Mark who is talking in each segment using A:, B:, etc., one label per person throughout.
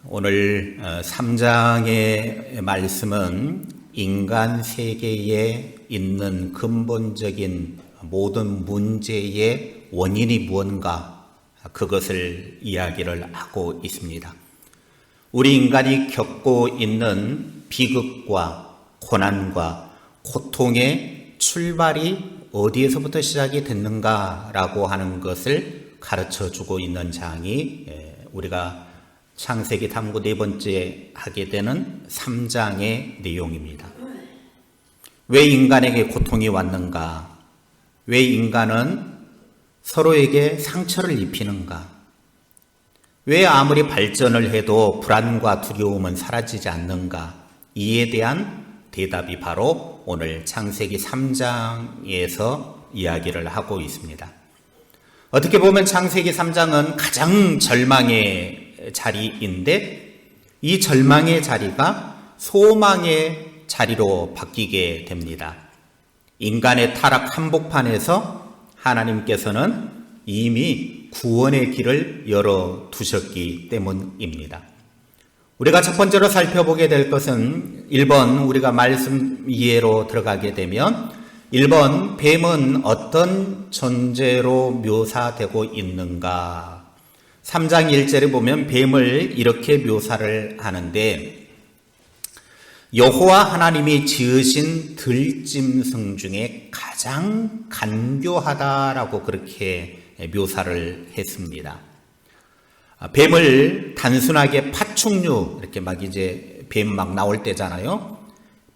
A: 오늘 3장의 말씀은 인간 세계에 있는 근본적인 모든 문제의 원인이 무언가 그것을 이야기를 하고 있습니다. 우리 인간이 겪고 있는 비극과 고난과 고통의 출발이 어디에서부터 시작이 됐는가라고 하는 것을 가르쳐주고 있는 장이 우리가 창세기 탐구 네 번째 하게 되는 3장의 내용입니다. 왜 인간에게 고통이 왔는가? 왜 인간은 서로에게 상처를 입히는가? 왜 아무리 발전을 해도 불안과 두려움은 사라지지 않는가? 이에 대한 대답이 바로 오늘 창세기 3장에서 이야기를 하고 있습니다. 어떻게 보면 창세기 3장은 가장 절망의 자리인데 이 절망의 자리가 소망의 자리로 바뀌게 됩니다. 인간의 타락 한복판에서 하나님께서는 이미 구원의 길을 열어두셨기 때문입니다. 우리가 첫 번째로 살펴보게 될 것은 1번 우리가 말씀 이해로 들어가게 되면 1번 뱀은 어떤 존재로 묘사되고 있는가? 3장 1절에 보면 뱀을 이렇게 묘사를 하는데 여호와 하나님이 지으신 들짐승 중에 가장 간교하다라고 그렇게 묘사를 했습니다. 뱀을 단순하게 파충류 이렇게 막 이제 뱀 막 나올 때잖아요.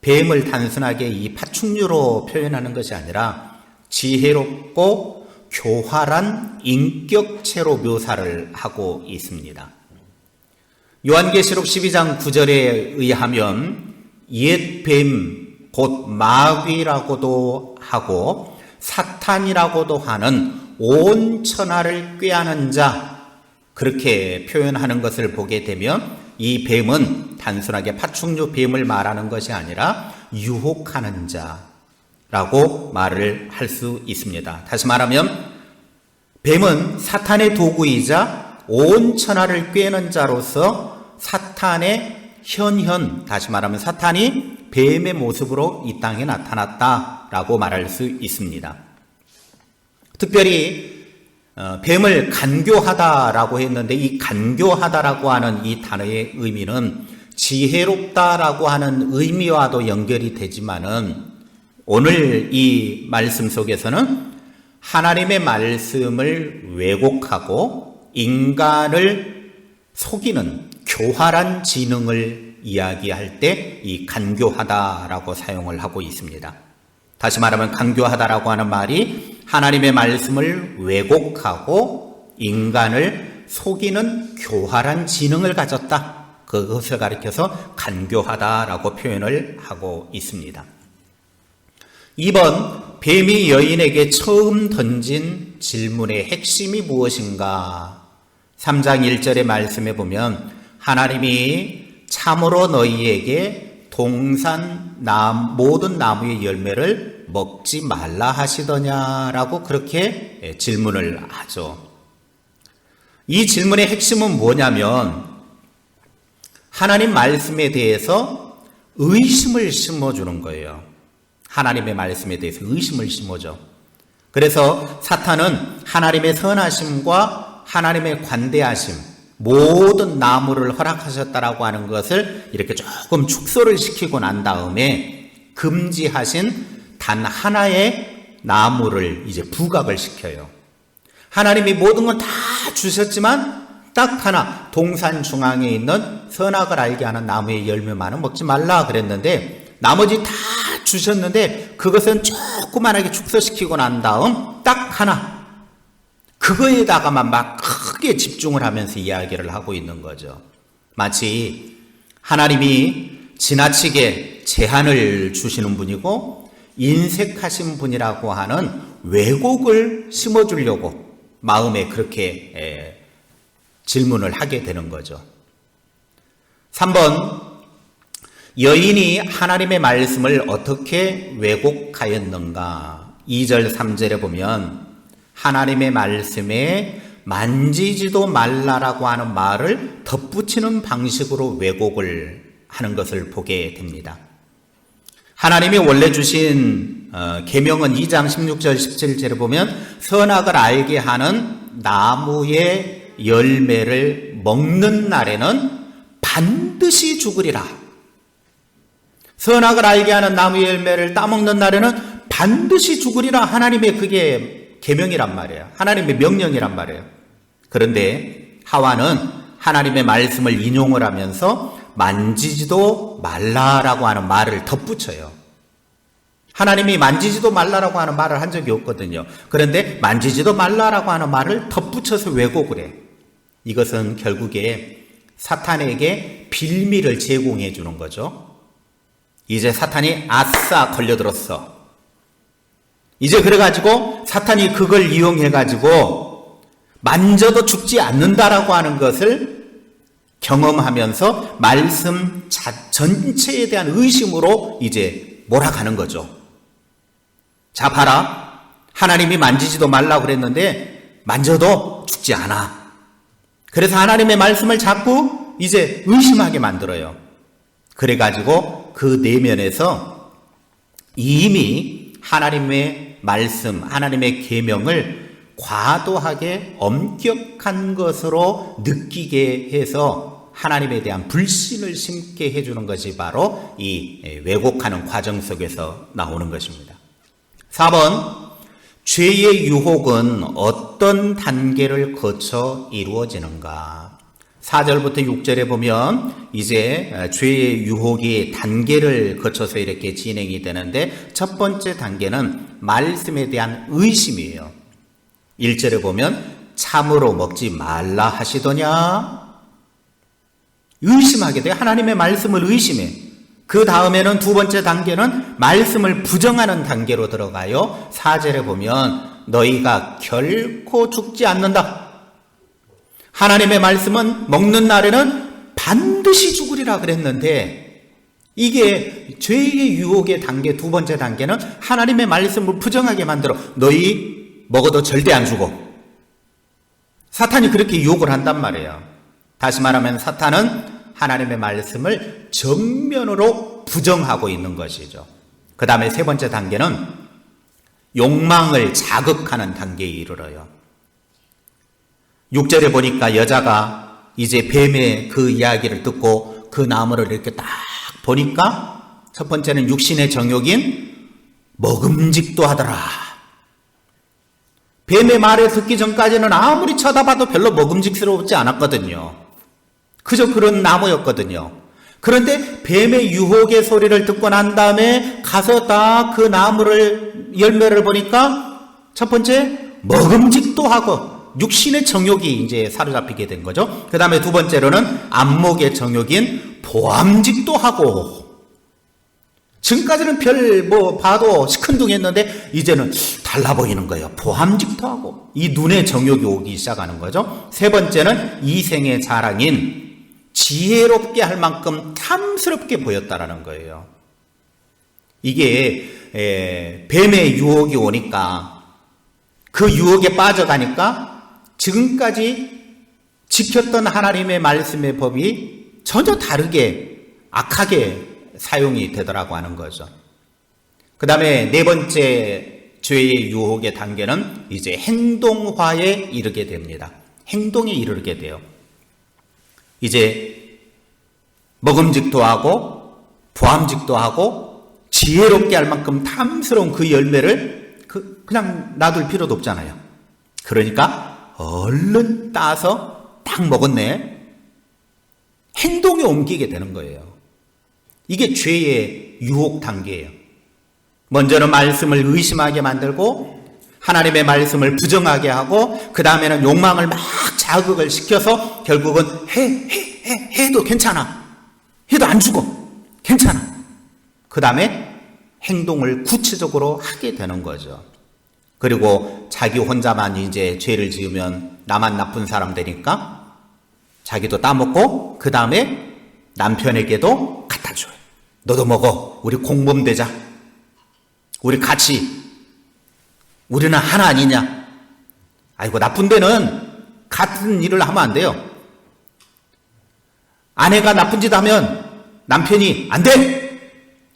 A: 뱀을 단순하게 이 파충류로 표현하는 것이 아니라 지혜롭고 교활한 인격체로 묘사를 하고 있습니다. 요한계시록 12장 9절에 의하면 옛 뱀, 곧 마귀라고도 하고 사탄이라고도 하는 온 천하를 꾀하는 자, 그렇게 표현하는 것을 보게 되면 이 뱀은 단순하게 파충류 뱀을 말하는 것이 아니라 유혹하는 자라고 말을 할 수 있습니다. 다시 말하면 뱀은 사탄의 도구이자 온 천하를 꾀는 자로서 사탄의 현현, 다시 말하면 사탄이 뱀의 모습으로 이 땅에 나타났다라고 말할 수 있습니다. 특별히 뱀을 간교하다라고 했는데 이 간교하다라고 하는 이 단어의 의미는 지혜롭다라고 하는 의미와도 연결이 되지만은 오늘 이 말씀 속에서는 하나님의 말씀을 왜곡하고 인간을 속이는 교활한 지능을 이야기할 때 이 간교하다라고 사용을 하고 있습니다. 다시 말하면 간교하다라고 하는 말이 하나님의 말씀을 왜곡하고 인간을 속이는 교활한 지능을 가졌다. 그것을 가리켜서 간교하다라고 표현을 하고 있습니다. 2번, 뱀이 여인에게 처음 던진 질문의 핵심이 무엇인가? 3장 1절의 말씀에 보면 하나님이 참으로 너희에게 동산 모든 나무의 열매를 먹지 말라 하시더냐라고 그렇게 질문을 하죠. 이 질문의 핵심은 뭐냐면 하나님 말씀에 대해서 의심을 심어주는 거예요. 하나님의 말씀에 대해서 의심을 심어줘. 그래서 사탄은 하나님의 선하심과 하나님의 관대하심, 모든 나무를 허락하셨다라고 하는 것을 이렇게 조금 축소를 시키고 난 다음에 금지하신 단 하나의 나무를 이제 부각을 시켜요. 하나님이 모든 건 다 주셨지만 딱 하나 동산 중앙에 있는 선악을 알게 하는 나무의 열매만은 먹지 말라 그랬는데 나머지 다 주셨는데 그것은 조그만하게 축소시키고 난 다음 딱 하나 그거에다가만 막 크게 집중을 하면서 이야기를 하고 있는 거죠. 마치 하나님이 지나치게 제한을 주시는 분이고 인색하신 분이라고 하는 왜곡을 심어주려고 마음에 그렇게 질문을 하게 되는 거죠. 3번, 여인이 하나님의 말씀을 어떻게 왜곡하였는가? 2절 3절에 보면 하나님의 말씀에 만지지도 말라라고 하는 말을 덧붙이는 방식으로 왜곡을 하는 것을 보게 됩니다. 하나님이 원래 주신 계명은 2장 16절 17절에 보면 선악을 알게 하는 나무의 열매를 먹는 날에는 반드시 죽으리라. 선악을 알게 하는 나무의 열매를 따먹는 날에는 반드시 죽으리라. 하나님의 그게 계명이란 말이에요. 하나님의 명령이란 말이에요. 그런데 하와는 하나님의 말씀을 인용을 하면서 만지지도 말라라고 하는 말을 덧붙여요. 하나님이 만지지도 말라라고 하는 말을 한 적이 없거든요. 그런데 만지지도 말라라고 하는 말을 덧붙여서 왜곡을 해. 이것은 결국에 사탄에게 빌미를 제공해 주는 거죠. 이제 사탄이 아싸 걸려들었어. 이제 그래가지고 사탄이 그걸 이용해가지고 만져도 죽지 않는다라고 하는 것을 경험하면서 말씀 전체에 대한 의심으로 이제 몰아가는 거죠. 자, 봐라. 하나님이 만지지도 말라고 그랬는데 만져도 죽지 않아. 그래서 하나님의 말씀을 자꾸 이제 의심하게 만들어요. 그래가지고 그 내면에서 이미 하나님의 말씀, 하나님의 계명을 과도하게 엄격한 것으로 느끼게 해서 하나님에 대한 불신을 심게 해주는 것이 바로 이 왜곡하는 과정 속에서 나오는 것입니다. 4번, 죄의 유혹은 어떤 단계를 거쳐 이루어지는가? 4절부터 6절에 보면 이제 죄의 유혹이 단계를 거쳐서 이렇게 진행이 되는데 첫 번째 단계는 말씀에 대한 의심이에요. 1절에 보면 참으로 먹지 말라 하시더냐? 의심하게 돼요. 하나님의 말씀을 의심해. 그 다음에는 두 번째 단계는 말씀을 부정하는 단계로 들어가요. 4절에 보면 너희가 결코 죽지 않는다. 하나님의 말씀은 먹는 날에는 반드시 죽으리라 그랬는데 이게 죄의 유혹의 단계 두 번째 단계는 하나님의 말씀을 부정하게 만들어 너희 먹어도 절대 안 죽어. 사탄이 그렇게 유혹을 한단 말이에요. 다시 말하면 사탄은 하나님의 말씀을 정면으로 부정하고 있는 것이죠. 그 다음에 세 번째 단계는 욕망을 자극하는 단계에 이르러요. 6절에 보니까 여자가 이제 뱀의 그 이야기를 듣고 그 나무를 이렇게 딱 보니까 첫 번째는 육신의 정욕인 먹음직도 하더라. 뱀의 말을 듣기 전까지는 아무리 쳐다봐도 별로 먹음직스럽지 않았거든요. 그저 그런 나무였거든요. 그런데 뱀의 유혹의 소리를 듣고 난 다음에 가서 딱 그 나무를 열매를 보니까 첫 번째 먹음직도 하고 육신의 정욕이 이제 사로잡히게 된 거죠. 그 다음에 두 번째로는 안목의 정욕인 보암직도 하고 지금까지는 별 봐도 시큰둥했는데 이제는 달라 보이는 거예요. 보암직도 하고 이 눈의 정욕이 오기 시작하는 거죠. 세 번째는 이생의 자랑인 지혜롭게 할 만큼 탐스럽게 보였다라는 거예요. 이게 뱀의 유혹이 오니까 그 유혹에 빠져가니까 지금까지 지켰던 하나님의 말씀의 법이 전혀 다르게 악하게 사용이 되더라고 하는 거죠. 그 다음에 네 번째 죄의 유혹의 단계는 이제 행동화에 이르게 됩니다. 행동에 이르게 돼요. 이제 먹음직도 하고 보암직도 하고 지혜롭게 할 만큼 탐스러운 그 열매를 그냥 놔둘 필요도 없잖아요. 그러니까 얼른 따서 딱 먹었네. 행동에 옮기게 되는 거예요. 이게 죄의 유혹 단계예요. 먼저는 말씀을 의심하게 만들고 하나님의 말씀을 부정하게 하고 그 다음에는 욕망을 막 자극을 시켜서 결국은 해도 괜찮아. 해도 안 죽어. 괜찮아. 그 다음에 행동을 구체적으로 하게 되는 거죠. 그리고 자기 혼자만 이제 죄를 지으면 나만 나쁜 사람 되니까 자기도 따먹고 그 다음에 남편에게도 갖다 줘요. 너도 먹어. 우리 공범되자. 우리 같이. 우리는 하나 아니냐. 아이고 나쁜 데는 같은 일을 하면 안 돼요. 아내가 나쁜 짓 하면 남편이 안 돼!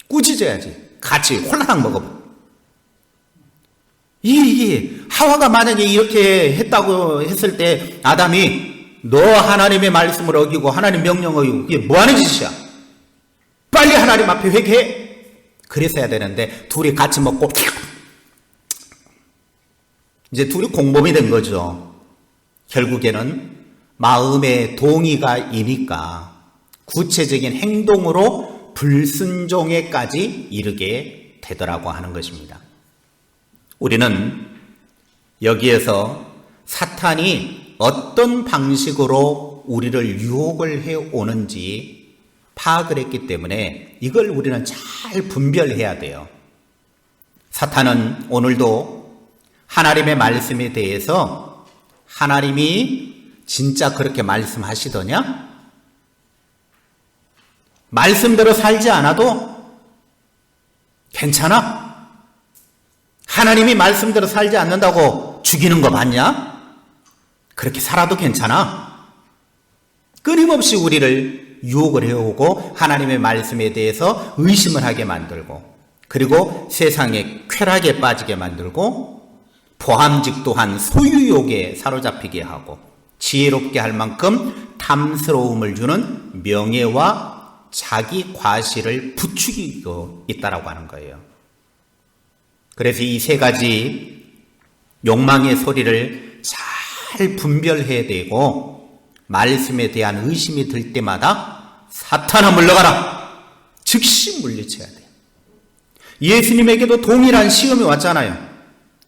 A: 꾸짖어야지. 같이 홀라당 먹어봐. 이게 하와가 만약에 이렇게 했다고 했을 때 아담이 너 하나님의 말씀을 어기고 하나님 명령 어기고 이게 뭐하는 짓이야? 빨리 하나님 앞에 회개해. 그랬어야 되는데 둘이 같이 먹고 이제 둘이 공범이 된 거죠. 결국에는 마음의 동의가 이니까 구체적인 행동으로 불순종에까지 이르게 되더라고 하는 것입니다. 우리는 여기에서 사탄이 어떤 방식으로 우리를 유혹을 해오는지 파악을 했기 때문에 이걸 우리는 잘 분별해야 돼요. 사탄은 오늘도 하나님의 말씀에 대해서 하나님이 진짜 그렇게 말씀하시더냐? 말씀대로 살지 않아도 괜찮아? 하나님이 말씀대로 살지 않는다고 죽이는 거 봤냐? 그렇게 살아도 괜찮아? 끊임없이 우리를 유혹을 해오고 하나님의 말씀에 대해서 의심을 하게 만들고 그리고 세상의 쾌락에 빠지게 만들고 보함직도한 소유욕에 사로잡히게 하고 지혜롭게 할 만큼 탐스러움을 주는 명예와 자기 과실을 부추기고 있다라고 하는 거예요. 그래서 이 세 가지 욕망의 소리를 잘 분별해야 되고 말씀에 대한 의심이 들 때마다 사탄아 물러가라! 즉시 물리쳐야 돼요. 예수님에게도 동일한 시험이 왔잖아요.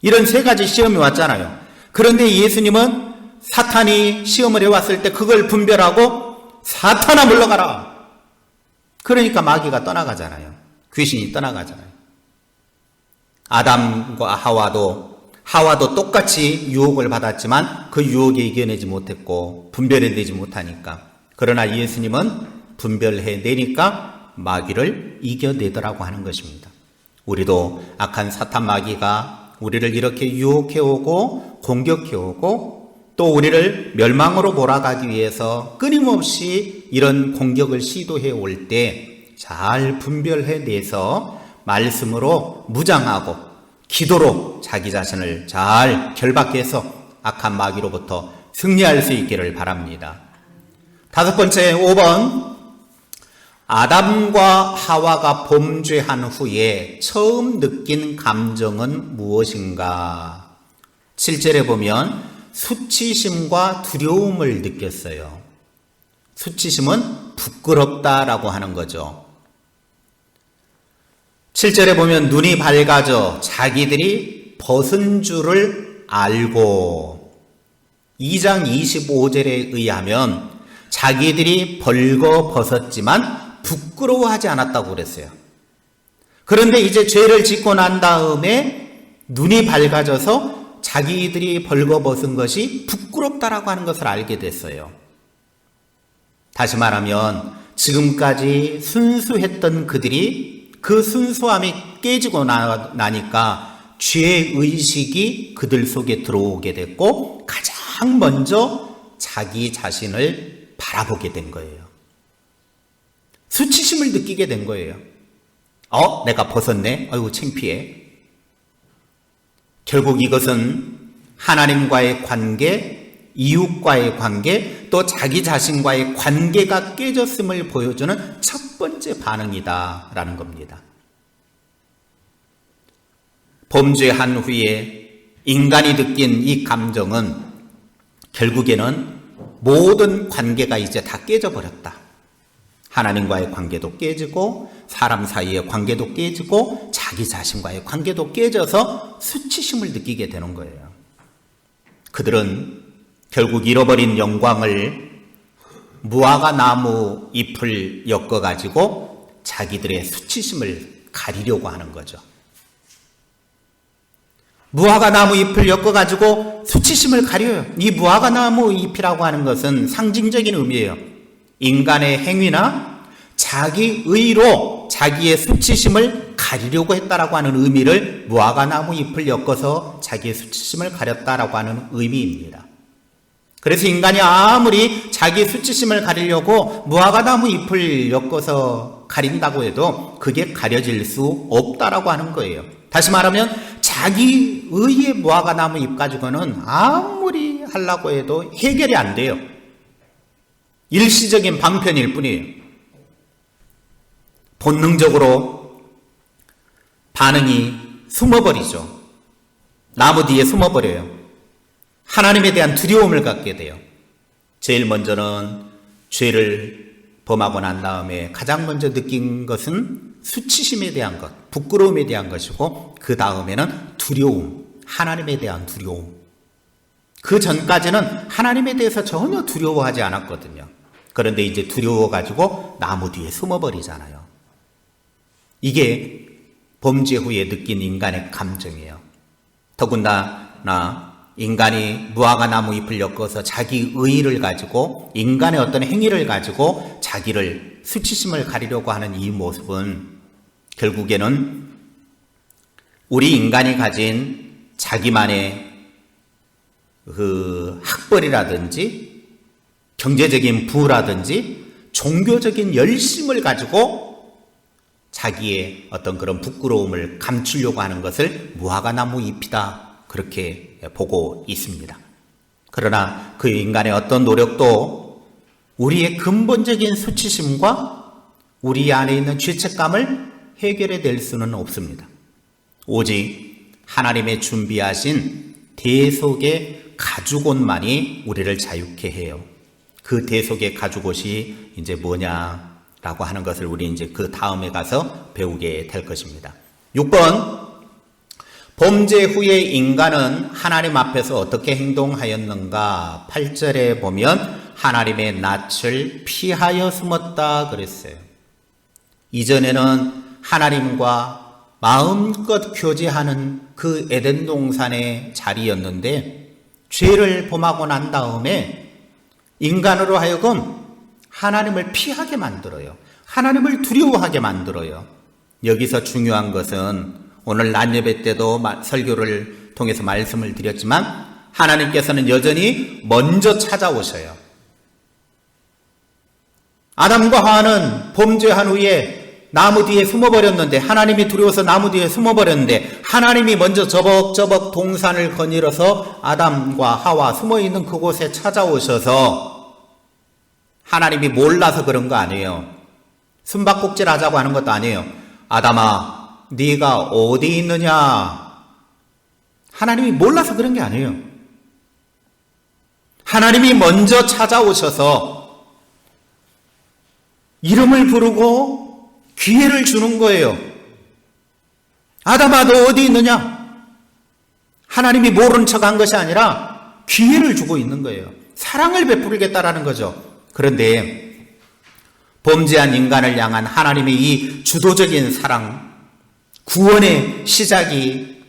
A: 이런 세 가지 시험이 왔잖아요. 그런데 예수님은 사탄이 시험을 해왔을 때 그걸 분별하고 사탄아 물러가라! 그러니까 마귀가 떠나가잖아요. 귀신이 떠나가잖아요. 아담과 하와도 똑같이 유혹을 받았지만 그 유혹에 이겨내지 못했고 분별해내지 못하니까 그러나 예수님은 분별해내니까 마귀를 이겨내더라고 하는 것입니다. 우리도 악한 사탄 마귀가 우리를 이렇게 유혹해오고 공격해오고 또 우리를 멸망으로 몰아가기 위해서 끊임없이 이런 공격을 시도해 올 때 잘 분별해내서 말씀으로 무장하고 기도로 자기 자신을 잘 결박해서 악한 마귀로부터 승리할 수 있기를 바랍니다. 다섯 번째 5번 아담과 하와가 범죄한 후에 처음 느낀 감정은 무엇인가? 7절에 보면 수치심과 두려움을 느꼈어요. 수치심은 부끄럽다라고 하는 거죠. 7절에 보면 눈이 밝아져 자기들이 벗은 줄을 알고 2장 25절에 의하면 자기들이 벌거 벗었지만 부끄러워하지 않았다고 그랬어요. 그런데 이제 죄를 짓고 난 다음에 눈이 밝아져서 자기들이 벌거 벗은 것이 부끄럽다라고 하는 것을 알게 됐어요. 다시 말하면 지금까지 순수했던 그들이 그 순수함이 깨지고 나니까 죄의식이 그들 속에 들어오게 됐고 가장 먼저 자기 자신을 바라보게 된 거예요. 수치심을 느끼게 된 거예요. 내가 벗었네? 아이고 창피해. 결국 이것은 하나님과의 관계, 이웃과의 관계, 또 자기 자신과의 관계가 깨졌음을 보여주는 첫 번째 반응이다라는 겁니다. 범죄한 후에 인간이 느낀 이 감정은 결국에는 모든 관계가 이제 다 깨져버렸다. 하나님과의 관계도 깨지고 사람 사이의 관계도 깨지고 자기 자신과의 관계도 깨져서 수치심을 느끼게 되는 거예요. 그들은 결국 잃어버린 영광을 무화과 나무 잎을 엮어가지고 자기들의 수치심을 가리려고 하는 거죠. 무화과 나무 잎을 엮어가지고 수치심을 가려요. 이 무화과 나무 잎이라고 하는 것은 상징적인 의미예요. 인간의 행위나 자기 의로 자기의 수치심을 가리려고 했다라고 하는 의미를 무화과 나무 잎을 엮어서 자기의 수치심을 가렸다라고 하는 의미입니다. 그래서 인간이 아무리 자기 수치심을 가리려고 무화과나무 잎을 엮어서 가린다고 해도 그게 가려질 수 없다라고 하는 거예요. 다시 말하면 자기 의의 무화과나무 잎 가지고는 아무리 하려고 해도 해결이 안 돼요. 일시적인 방편일 뿐이에요. 본능적으로 반응이 숨어버리죠. 나무 뒤에 숨어버려요. 하나님에 대한 두려움을 갖게 돼요. 제일 먼저는 죄를 범하고 난 다음에 가장 먼저 느낀 것은 수치심에 대한 것, 부끄러움에 대한 것이고 그 다음에는 두려움, 하나님에 대한 두려움. 그 전까지는 하나님에 대해서 전혀 두려워하지 않았거든요. 그런데 이제 두려워가지고 나무 뒤에 숨어버리잖아요. 이게 범죄 후에 느낀 인간의 감정이에요. 더군다나 인간이 무화과나무 잎을 엮어서 자기 의의를 가지고 인간의 어떤 행위를 가지고 자기를 수치심을 가리려고 하는 이 모습은 결국에는 우리 인간이 가진 자기만의 그 학벌이라든지 경제적인 부라든지 종교적인 열심을 가지고 자기의 어떤 그런 부끄러움을 감추려고 하는 것을 무화과나무 잎이다 그렇게 보고 있습니다. 그러나 그 인간의 어떤 노력도 우리의 근본적인 수치심과 우리 안에 있는 죄책감을 해결해 낼 수는 없습니다. 오직 하나님의 준비하신 대속의 가죽옷만이 우리를 자유케 해요. 그 대속의 가죽옷이 이제 뭐냐라고 하는 것을 우리 이제 그 다음에 가서 배우게 될 것입니다. 6번. 범죄 후에 인간은 하나님 앞에서 어떻게 행동하였는가? 8절에 보면 하나님의 낯을 피하여 숨었다 그랬어요. 이전에는 하나님과 마음껏 교제하는 그 에덴 동산의 자리였는데 죄를 범하고 난 다음에 인간으로 하여금 하나님을 피하게 만들어요. 하나님을 두려워하게 만들어요. 여기서 중요한 것은 오늘 낮 예배 때도 설교를 통해서 말씀을 드렸지만 하나님께서는 여전히 먼저 찾아오셔요. 아담과 하와는 범죄한 후에 나무 뒤에 숨어버렸는데 하나님이 두려워서 나무 뒤에 숨어버렸는데 하나님이 먼저 저벅저벅 동산을 거닐어서 아담과 하와 숨어있는 그곳에 찾아오셔서 하나님이 몰라서 그런 거 아니에요. 숨바꼭질 하자고 하는 것도 아니에요. 아담아 네가 어디 있느냐? 하나님이 몰라서 그런 게 아니에요. 하나님이 먼저 찾아오셔서 이름을 부르고 기회를 주는 거예요. 아담아 너 어디 있느냐? 하나님이 모른 척한 것이 아니라 기회를 주고 있는 거예요. 사랑을 베풀겠다라는 거죠. 그런데 범죄한 인간을 향한 하나님의 이 주도적인 사랑, 구원의 시작이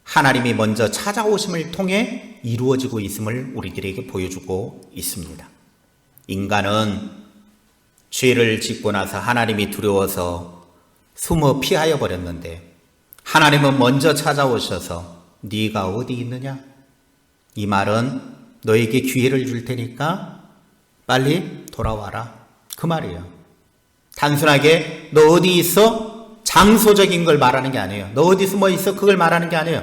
A: 하나님이 먼저 찾아오심을 통해 이루어지고 있음을 우리들에게 보여주고 있습니다. 인간은 죄를 짓고 나서 하나님이 두려워서 숨어 피하여 버렸는데 하나님은 먼저 찾아오셔서 네가 어디 있느냐? 이 말은 너에게 기회를 줄 테니까 빨리 돌아와라. 그 말이에요. 단순하게 너 어디 있어? 장소적인 걸 말하는 게 아니에요. 너 어디 숨어 있어? 그걸 말하는 게 아니에요.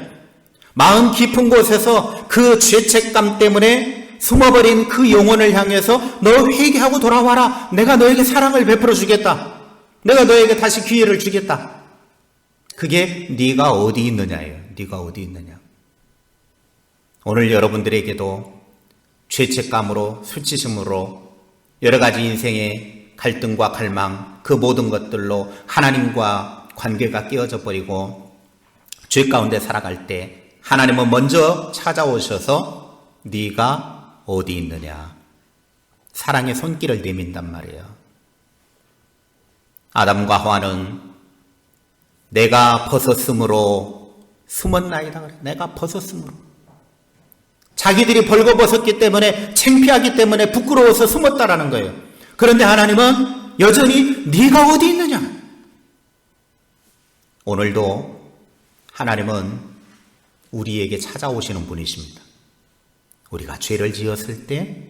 A: 마음 깊은 곳에서 그 죄책감 때문에 숨어버린 그 영혼을 향해서 너 회개하고 돌아와라. 내가 너에게 사랑을 베풀어 주겠다. 내가 너에게 다시 기회를 주겠다. 그게 네가 어디 있느냐예요. 네가 어디 있느냐. 오늘 여러분들에게도 죄책감으로 수치심으로 여러 가지 인생의 갈등과 갈망 그 모든 것들로 하나님과 관계가 깨어져 버리고 죄 가운데 살아갈 때 하나님은 먼저 찾아오셔서 네가 어디 있느냐 사랑의 손길을 내민단 말이에요. 아담과 하와는 내가 벗었으므로 숨었나이다. 내가 벗었으므로 자기들이 벌거벗었기 때문에 창피하기 때문에 부끄러워서 숨었다라는 거예요. 그런데 하나님은 여전히 네가 어디 있느냐. 오늘도 하나님은 우리에게 찾아오시는 분이십니다. 우리가 죄를 지었을 때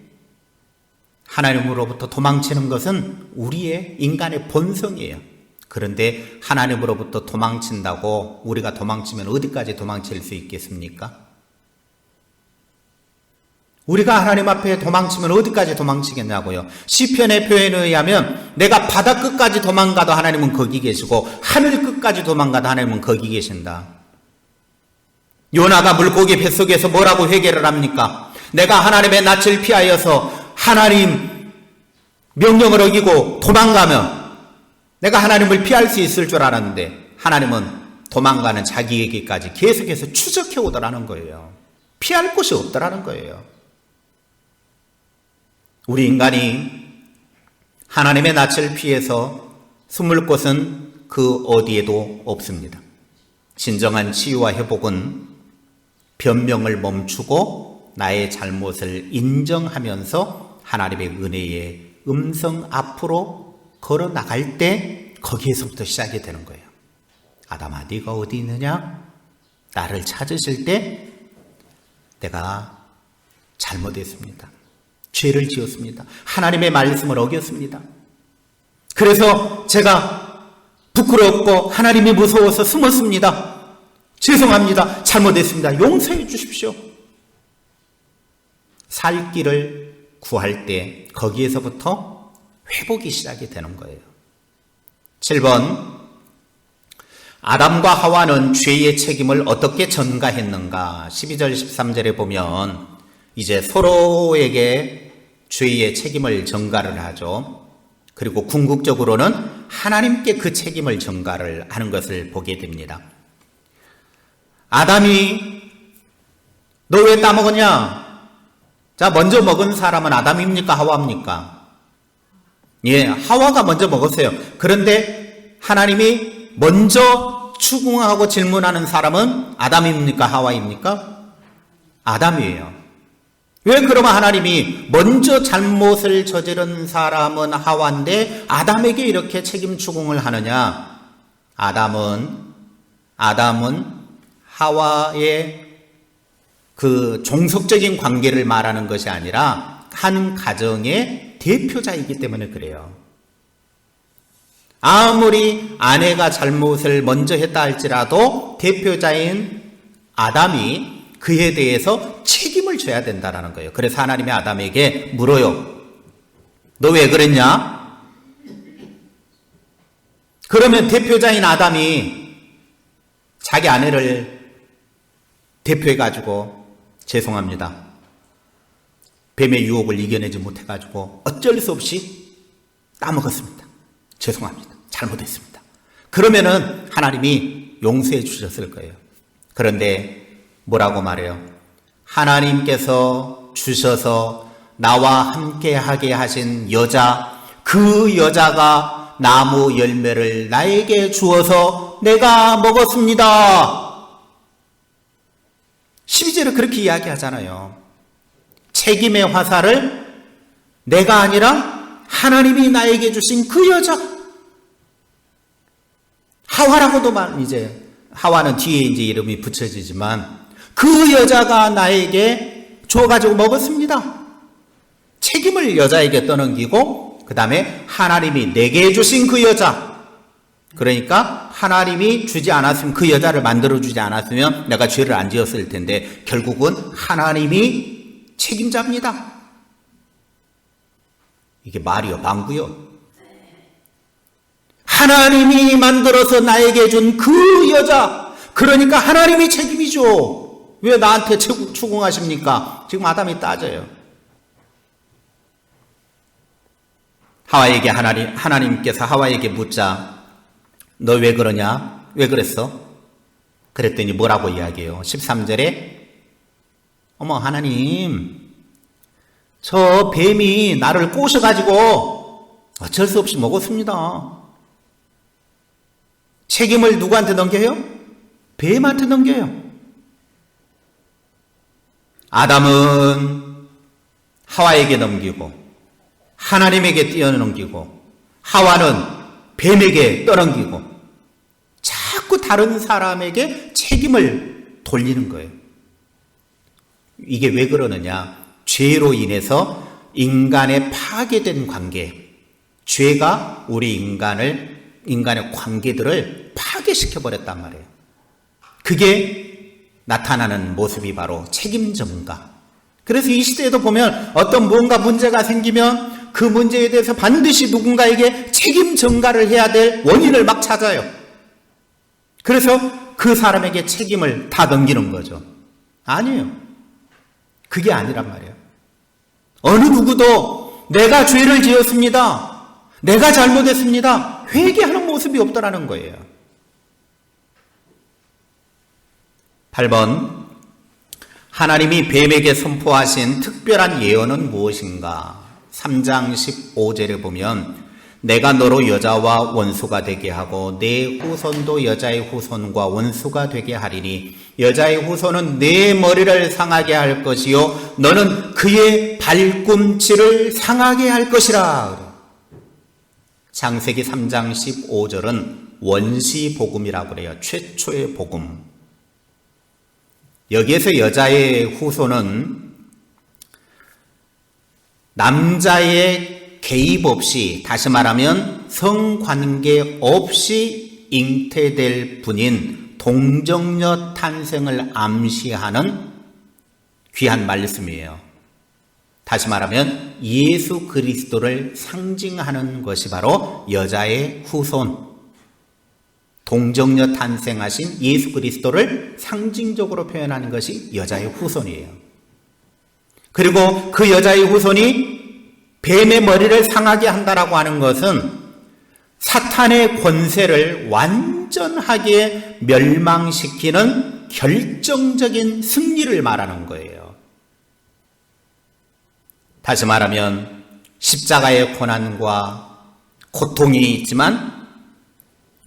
A: 하나님으로부터 도망치는 것은 우리의 인간의 본성이에요. 그런데 하나님으로부터 도망친다고 우리가 도망치면 어디까지 도망칠 수 있겠습니까? 우리가 하나님 앞에 도망치면 어디까지 도망치겠냐고요. 시편의 표현에 의하면 내가 바다 끝까지 도망가도 하나님은 거기 계시고 하늘 끝까지 도망가도 하나님은 거기 계신다. 요나가 물고기 뱃속에서 뭐라고 회개를 합니까? 내가 하나님의 낯을 피하여서 하나님 명령을 어기고 도망가면 내가 하나님을 피할 수 있을 줄 알았는데 하나님은 도망가는 자기에게까지 계속해서 추적해 오더라는 거예요. 피할 곳이 없더라는 거예요. 우리 인간이 하나님의 낯을 피해서 숨을 곳은 그 어디에도 없습니다. 진정한 치유와 회복은 변명을 멈추고 나의 잘못을 인정하면서 하나님의 은혜의 음성 앞으로 걸어 나갈 때 거기에서부터 시작이 되는 거예요. 아담아, 네가 어디 있느냐? 나를 찾으실 때 내가 잘못했습니다. 죄를 지었습니다. 하나님의 말씀을 어겼습니다. 그래서 제가 부끄럽고 하나님이 무서워서 숨었습니다. 죄송합니다. 잘못했습니다. 용서해 주십시오. 살 길을 구할 때 거기에서부터 회복이 시작이 되는 거예요. 7번, 아담과 하와는 죄의 책임을 어떻게 전가했는가? 12절 13절에 보면 이제 서로에게 죄의 책임을 전가를 하죠. 그리고 궁극적으로는 하나님께 그 책임을 전가를 하는 것을 보게 됩니다. 아담이 너 왜 따먹었냐? 자, 먼저 먹은 사람은 아담입니까? 하와입니까? 예, 하와가 먼저 먹었어요. 그런데 하나님이 먼저 추궁하고 질문하는 사람은 아담입니까? 하와입니까? 아담이에요. 왜 그러면 하나님이 먼저 잘못을 저지른 사람은 하와인데 아담에게 이렇게 책임 추궁을 하느냐? 아담은 하와의 그 종속적인 관계를 말하는 것이 아니라 한 가정의 대표자이기 때문에 그래요. 아무리 아내가 잘못을 먼저 했다 할지라도 대표자인 아담이 그에 대해서 책임을 져야 된다는 거예요. 그래서 하나님이 아담에게 물어요. 너 왜 그랬냐? 그러면 대표자인 아담이 자기 아내를 대표해가지고 죄송합니다. 뱀의 유혹을 이겨내지 못해가지고 어쩔 수 없이 따먹었습니다. 죄송합니다. 잘못했습니다. 그러면은 하나님이 용서해 주셨을 거예요. 그런데 뭐라고 말해요? 하나님께서 주셔서 나와 함께하게 하신 여자, 그 여자가 나무 열매를 나에게 주어서 내가 먹었습니다. 12절에 그렇게 이야기하잖아요. 책임의 화살을 내가 아니라 하나님이 나에게 주신 그 여자, 하와라고도 이제 하와는 뒤에 이제 이름이 붙여지지만 그 여자가 나에게 줘가지고 먹었습니다. 책임을 여자에게 떠넘기고 그 다음에 하나님이 내게 주신 그 여자, 그러니까 하나님이 주지 않았으면, 그 여자를 만들어주지 않았으면 내가 죄를 안 지었을 텐데 결국은 하나님이 책임자입니다. 이게 말이요, 방구요. 하나님이 만들어서 나에게 준 그 여자, 그러니까 하나님이 책임이죠. 왜 나한테 추궁하십니까? 지금 아담이 따져요. 하와에게 하나님께서 하와에게 묻자, 너 왜 그러냐? 왜 그랬어? 그랬더니 뭐라고 이야기해요? 13절에 어머 하나님, 저 뱀이 나를 꼬셔가지고 어쩔 수 없이 먹었습니다. 책임을 누구한테 넘겨요? 뱀한테 넘겨요. 아담은 하와에게 넘기고 하나님에게 뛰어넘기고 하와는 뱀에게 떠넘기고 자꾸 다른 사람에게 책임을 돌리는 거예요. 이게 왜 그러느냐? 죄로 인해서 인간의 파괴된 관계, 죄가 우리 인간의 관계들을 파괴시켜 버렸단 말이에요. 그게 나타나는 모습이 바로 책임 전가. 그래서 이 시대에도 보면 어떤 뭔가 문제가 생기면 그 문제에 대해서 반드시 누군가에게 책임 전가를 해야 될 원인을 막 찾아요. 그래서 그 사람에게 책임을 다 넘기는 거죠. 아니에요. 그게 아니란 말이에요. 어느 누구도 내가 죄를 지었습니다, 내가 잘못했습니다, 회개하는 모습이 없더라는 거예요. 8번, 하나님이 뱀에게 선포하신 특별한 예언은 무엇인가? 3장 15절에 보면 내가 너로 여자와 원수가 되게 하고 내 후손도 여자의 후손과 원수가 되게 하리니 여자의 후손은 내 머리를 상하게 할 것이요 너는 그의 발꿈치를 상하게 할 것이라. 창세기 3장 15절은 원시 복음이라고 그래요. 최초의 복음. 여기에서 여자의 후손은 남자의 개입 없이, 다시 말하면 성관계 없이 잉태될 분인 동정녀 탄생을 암시하는 귀한 말씀이에요. 다시 말하면 예수 그리스도를 상징하는 것이 바로 여자의 후손, 동정녀 탄생하신 예수 그리스도를 상징적으로 표현하는 것이 여자의 후손이에요. 그리고 그 여자의 후손이 뱀의 머리를 상하게 한다라고 하는 것은 사탄의 권세를 완전하게 멸망시키는 결정적인 승리를 말하는 거예요. 다시 말하면 십자가의 고난과 고통이 있지만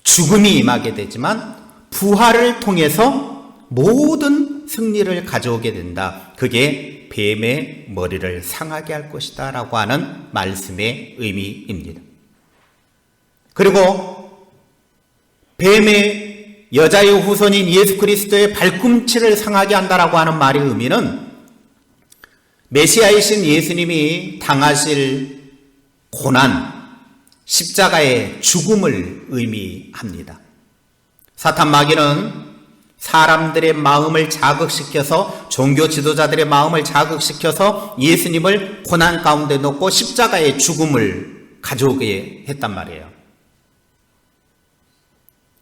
A: 죽음이 임하게 되지만 부활을 통해서 모든 승리를 가져오게 된다. 그게 뱀의 머리를 상하게 할 것이다 라고 하는 말씀의 의미입니다. 그리고 뱀의 여자의 후손인 예수 그리스도의 발꿈치를 상하게 한다라고 하는 말의 의미는 메시아이신 예수님이 당하실 고난, 십자가의 죽음을 의미합니다. 사탄 마귀는 사람들의 마음을 자극시켜서, 종교 지도자들의 마음을 자극시켜서 예수님을 고난 가운데 놓고 십자가의 죽음을 가져오게 했단 말이에요.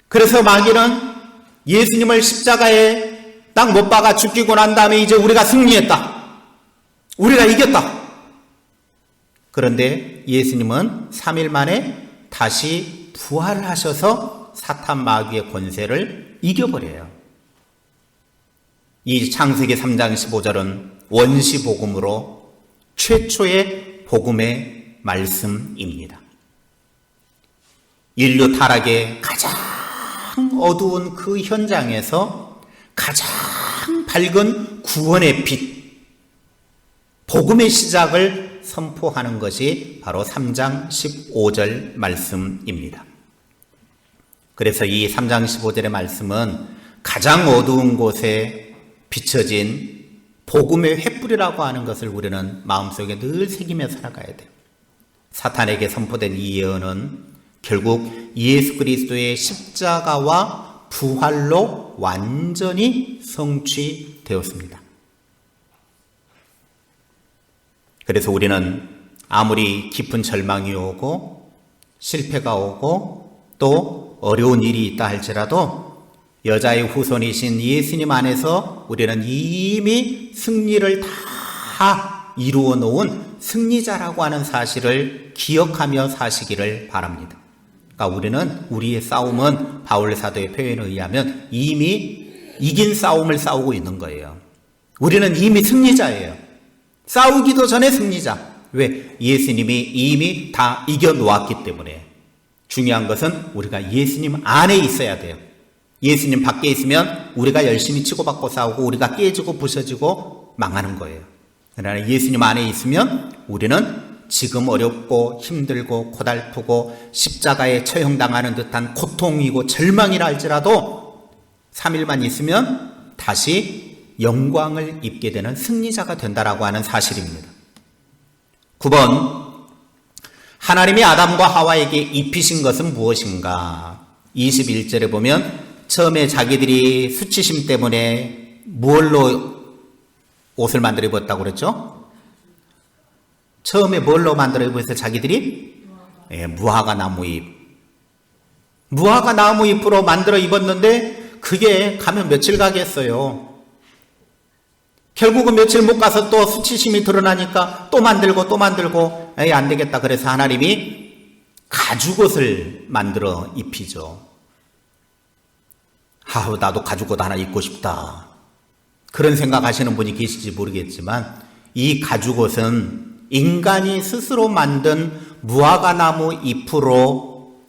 A: 그래서 마귀는 예수님을 십자가에 딱 못 박아 죽이고 난 다음에 이제 우리가 승리했다, 우리가 이겼다. 그런데 예수님은 3일 만에 다시 부활을 하셔서 사탄 마귀의 권세를 이겨버려요. 이 창세기 3장 15절은 원시 복음으로 최초의 복음의 말씀입니다. 인류 타락의 가장 어두운 그 현장에서 가장 밝은 구원의 빛, 복음의 시작을 선포하는 것이 바로 3장 15절 말씀입니다. 그래서 이 3장 15절의 말씀은 가장 어두운 곳에 비춰진 복음의 횃불이라고 하는 것을 우리는 마음속에 늘 새기며 살아가야 돼요. 사탄에게 선포된 이 예언은 결국 예수 그리스도의 십자가와 부활로 완전히 성취되었습니다. 그래서 우리는 아무리 깊은 절망이 오고 실패가 오고 또 어려운 일이 있다 할지라도 여자의 후손이신 예수님 안에서 우리는 이미 승리를 다 이루어 놓은 승리자라고 하는 사실을 기억하며 사시기를 바랍니다. 그러니까 우리는 우리의 싸움은 바울 사도의 표현에 의하면 이미 이긴 싸움을 싸우고 있는 거예요. 우리는 이미 승리자예요. 싸우기도 전에 승리자. 왜? 예수님이 이미 다 이겨놓았기 때문에. 중요한 것은 우리가 예수님 안에 있어야 돼요. 예수님 밖에 있으면 우리가 열심히 치고받고 싸우고 우리가 깨지고 부서지고 망하는 거예요. 그러나 예수님 안에 있으면 우리는 지금 어렵고 힘들고 고달프고 십자가에 처형당하는 듯한 고통이고 절망이라 할지라도 3일만 있으면 다시 영광을 입게 되는 승리자가 된다라고 하는 사실입니다. 9번, 하나님이 아담과 하와에게 입히신 것은 무엇인가? 21절에 보면 처음에 자기들이 수치심 때문에 무얼로 옷을 만들어 입었다고 그랬죠? 처음에 뭘로 만들어 입었어요? 자기들이? 무화과 나무 잎. 무화과 나무 잎으로 만들어 입었는데 그게 가면 며칠 가겠어요. 결국은 며칠 못 가서 또 수치심이 드러나니까 또 만들고 안 되겠다. 그래서 하나님이 가죽옷을 만들어 입히죠. 나도 가죽옷 하나 입고 싶다. 그런 생각하시는 분이 계실지 모르겠지만 이 가죽옷은 인간이 스스로 만든 무화과 나무 잎으로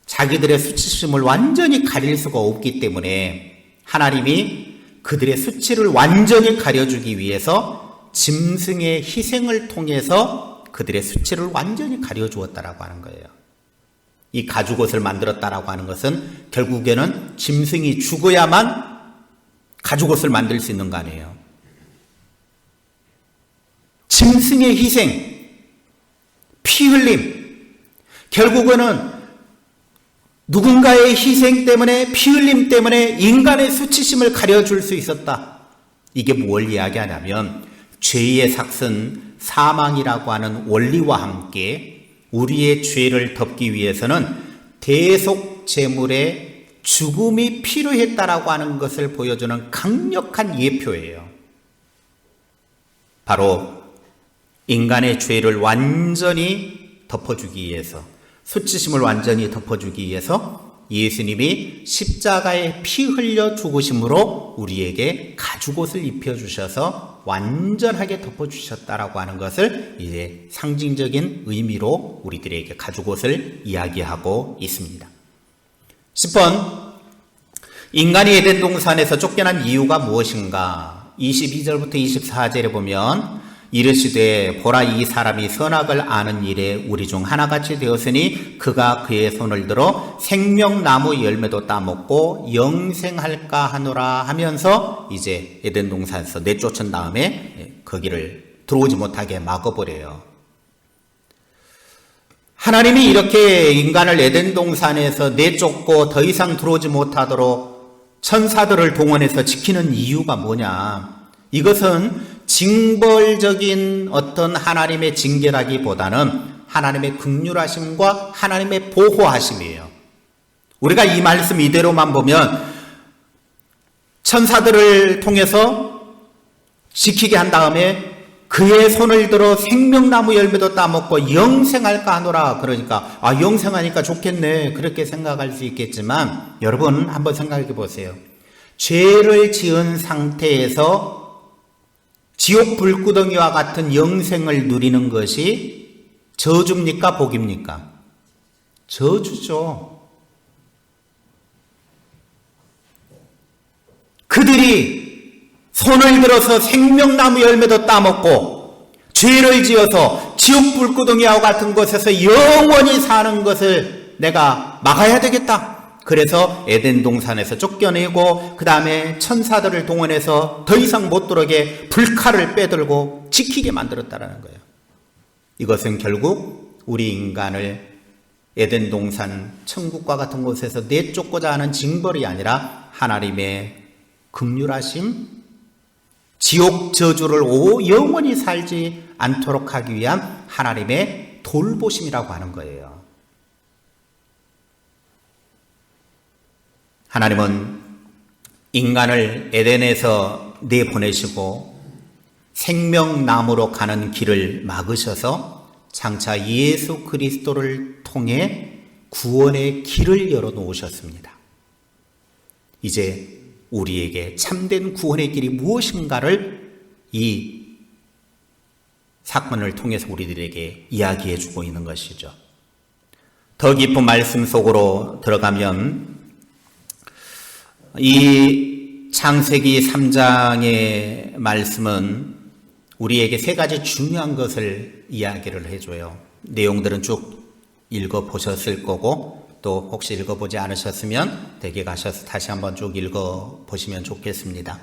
A: 자기들의 수치심을 완전히 가릴 수가 없기 때문에 하나님이 그들의 수치를 완전히 가려주기 위해서 짐승의 희생을 통해서 그들의 수치를 완전히 가려주었다라고 하는 거예요. 이 가죽옷을 만들었다라고 하는 것은 결국에는 짐승이 죽어야만 가죽옷을 만들 수 있는 거 아니에요. 짐승의 희생, 피 흘림, 결국에는 누군가의 희생 때문에, 피 흘림 때문에 인간의 수치심을 가려줄 수 있었다. 이게 뭘 이야기하냐면 죄의 삭슨 사망이라고 하는 원리와 함께 우리의 죄를 덮기 위해서는 대속 제물의 죽음이 필요했다라고 하는 것을 보여주는 강력한 예표예요. 바로 인간의 죄를 완전히 덮어주기 위해서, 수치심을 완전히 덮어주기 위해서 예수님이 십자가에 피 흘려 죽으심으로 우리에게 가죽옷을 입혀주셔서 완전하게 덮어주셨다라고 하는 것을 이제 상징적인 의미로 우리들에게 가죽옷을 이야기하고 있습니다. 10번, 인간이 에덴 동산에서 쫓겨난 이유가 무엇인가? 22절부터 24절에 보면 이르시되 보라 이 사람이 선악을 아는 일에 우리 중 하나같이 되었으니 그가 그의 손을 들어 생명나무 열매도 따먹고 영생할까 하노라 하면서 이제 에덴 동산에서 내쫓은 다음에 거기를 들어오지 못하게 막아버려요. 하나님이 이렇게 인간을 에덴 동산에서 내쫓고 더 이상 들어오지 못하도록 천사들을 동원해서 지키는 이유가 뭐냐? 이것은 징벌적인 어떤 하나님의 징계라기보다는 하나님의 긍휼하심과 하나님의 보호하심이에요. 우리가 이 말씀 이대로만 보면 천사들을 통해서 지키게 한 다음에 그의 손을 들어 생명나무 열매도 따먹고 영생할까 하노라. 그러니까 영생하니까 좋겠네, 그렇게 생각할 수 있겠지만 여러분 한번 생각해 보세요. 죄를 지은 상태에서 지옥 불구덩이와 같은 영생을 누리는 것이 저주입니까? 복입니까? 저주죠. 그들이 손을 들어서 생명나무 열매도 따먹고 죄를 지어서 지옥 불구덩이와 같은 곳에서 영원히 사는 것을 내가 막아야 되겠다. 그래서 에덴 동산에서 쫓겨내고 그 다음에 천사들을 동원해서 더 이상 못 들어오게 불칼을 빼들고 지키게 만들었다는 거예요. 이것은 결국 우리 인간을 에덴 동산 천국과 같은 곳에서 내쫓고자 하는 징벌이 아니라 하나님의 긍휼하심, 지옥 저주를 영원히 살지 않도록 하기 위한 하나님의 돌보심이라고 하는 거예요. 하나님은 인간을 에덴에서 내보내시고 생명나무로 가는 길을 막으셔서 장차 예수 그리스도를 통해 구원의 길을 열어놓으셨습니다. 이제 우리에게 참된 구원의 길이 무엇인가를 이 사건을 통해서 우리들에게 이야기해 주고 있는 것이죠. 더 깊은 말씀 속으로 들어가면 이 창세기 3장의 말씀은 우리에게 세 가지 중요한 것을 이야기를 해줘요. 내용들은 쭉 읽어보셨을 거고 또 혹시 읽어보지 않으셨으면 댁에 가셔서 다시 한번 쭉 읽어보시면 좋겠습니다.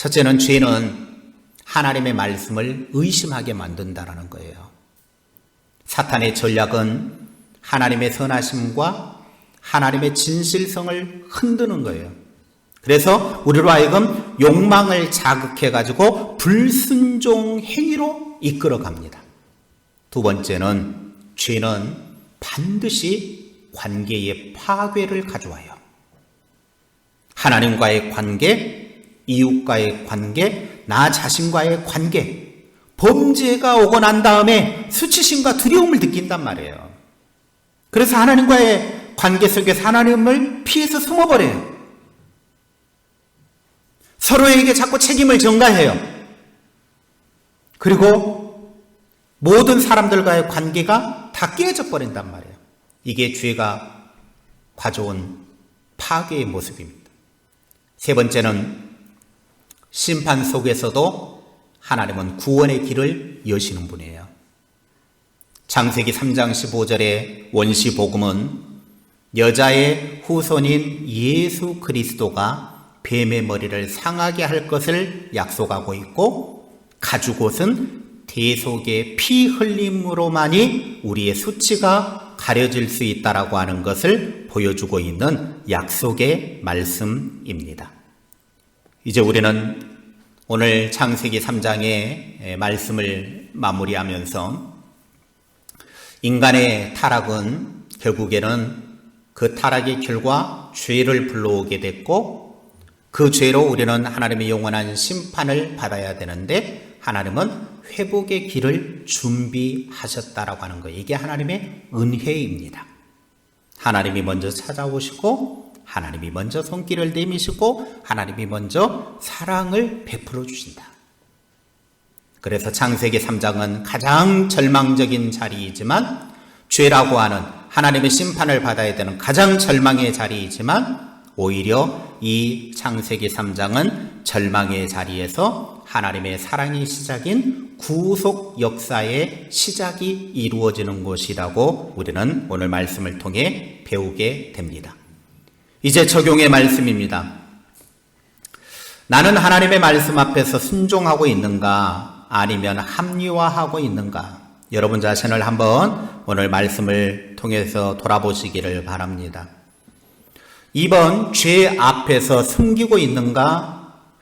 A: 첫째는 죄는 하나님의 말씀을 의심하게 만든다라는 거예요. 사탄의 전략은 하나님의 선하심과 하나님의 진실성을 흔드는 거예요. 그래서 우리로 하여금 욕망을 자극해가지고 불순종 행위로 이끌어갑니다. 두 번째는 죄는 반드시 관계의 파괴를 가져와요. 하나님과의 관계, 이웃과의 관계, 나 자신과의 관계, 범죄가 오고 난 다음에 수치심과 두려움을 느낀단 말이에요. 그래서 하나님과의 관계 속에서 하나님을 피해서 숨어버려요. 서로에게 자꾸 책임을 전가해요. 그리고 모든 사람들과의 관계가 다 깨져 버린단 말이에요. 이게 죄가 가져온 파괴의 모습입니다. 세 번째는 심판 속에서도 하나님은 구원의 길을 여시는 분이에요. 창세기 3장 15절의 원시복음은 여자의 후손인 예수 그리스도가 뱀의 머리를 상하게 할 것을 약속하고 있고, 가죽옷은 대속의 피 흘림으로만이 우리의 수치가 가려질 수 있다라고 하는 것을 보여주고 있는 약속의 말씀입니다. 이제 우리는 오늘 창세기 3장의 말씀을 마무리하면서 인간의 타락은 결국에는 그 타락의 결과 죄를 불러오게 됐고, 그 죄로 우리는 하나님의 영원한 심판을 받아야 되는데 하나님은 회복의 길을 준비하셨다라고 하는 거예요. 이게 하나님의 은혜입니다. 하나님이 먼저 찾아오시고, 하나님이 먼저 손길을 내미시고, 하나님이 먼저 사랑을 베풀어 주신다. 그래서 창세기 3장은 가장 절망적인 자리이지만, 죄라고 하는 하나님의 심판을 받아야 되는 가장 절망의 자리이지만, 오히려 이 창세기 3장은 절망의 자리에서 하나님의 사랑의 시작인 구속 역사의 시작이 이루어지는 곳이라고 우리는 오늘 말씀을 통해 배우게 됩니다. 이제 적용의 말씀입니다. 나는 하나님의 말씀 앞에서 순종하고 있는가, 아니면 합리화하고 있는가? 여러분 자신을 한번 오늘 말씀을 통해서 돌아보시기를 바랍니다. 2번, 죄 앞에서 숨기고 있는가,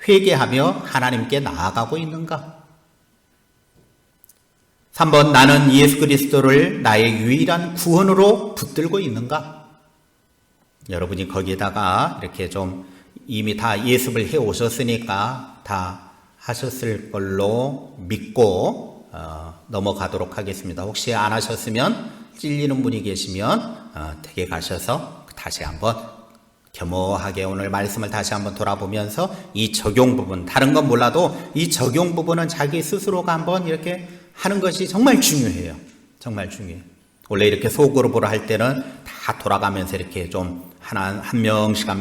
A: 회개하며 하나님께 나아가고 있는가? 3번, 나는 예수 그리스도를 나의 유일한 구원으로 붙들고 있는가? 여러분이 거기에다가 이렇게 좀 이미 다 예습을 해 오셨으니까 다 하셨을 걸로 믿고 넘어가도록 하겠습니다. 혹시 안 하셨으면 찔리는 분이 계시면 댁에 가셔서 다시 한번 겸허하게 오늘 말씀을 다시 한번 돌아보면서 이 적용 부분, 다른 건 몰라도 이 적용 부분은 자기 스스로가 한번 이렇게 하는 것이 정말 중요해요. 정말 중요해요. 원래 이렇게 소그룹으로 할 때는 다 돌아가면서 이렇게 좀 한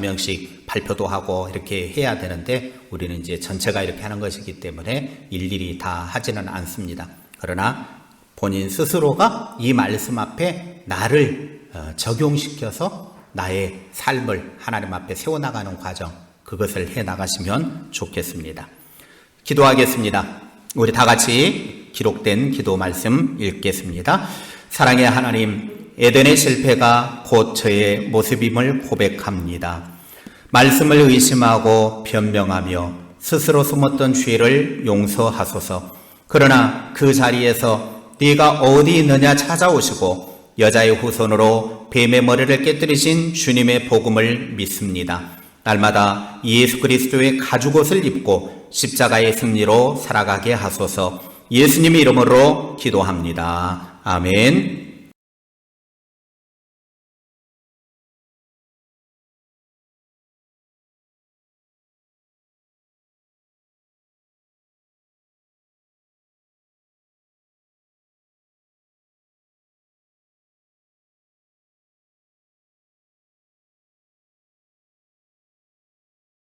A: 명씩 발표도 하고 이렇게 해야 되는데, 우리는 이제 전체가 이렇게 하는 것이기 때문에 일일이 다 하지는 않습니다. 그러나 본인 스스로가 이 말씀 앞에 나를 적용시켜서 나의 삶을 하나님 앞에 세워나가는 과정, 그것을 해나가시면 좋겠습니다. 기도하겠습니다. 우리 다 같이 기록된 기도 말씀 읽겠습니다. 사랑의 하나님, 에덴의 실패가 곧 저의 모습임을 고백합니다. 말씀을 의심하고 변명하며 스스로 숨었던 죄를 용서하소서. 그러나 그 자리에서 네가 어디 있느냐 찾아오시고 여자의 후손으로 뱀의 머리를 깨뜨리신 주님의 복음을 믿습니다. 날마다 예수 그리스도의 가죽옷을 입고 십자가의 승리로 살아가게 하소서. 예수님의 이름으로 기도합니다. 아멘.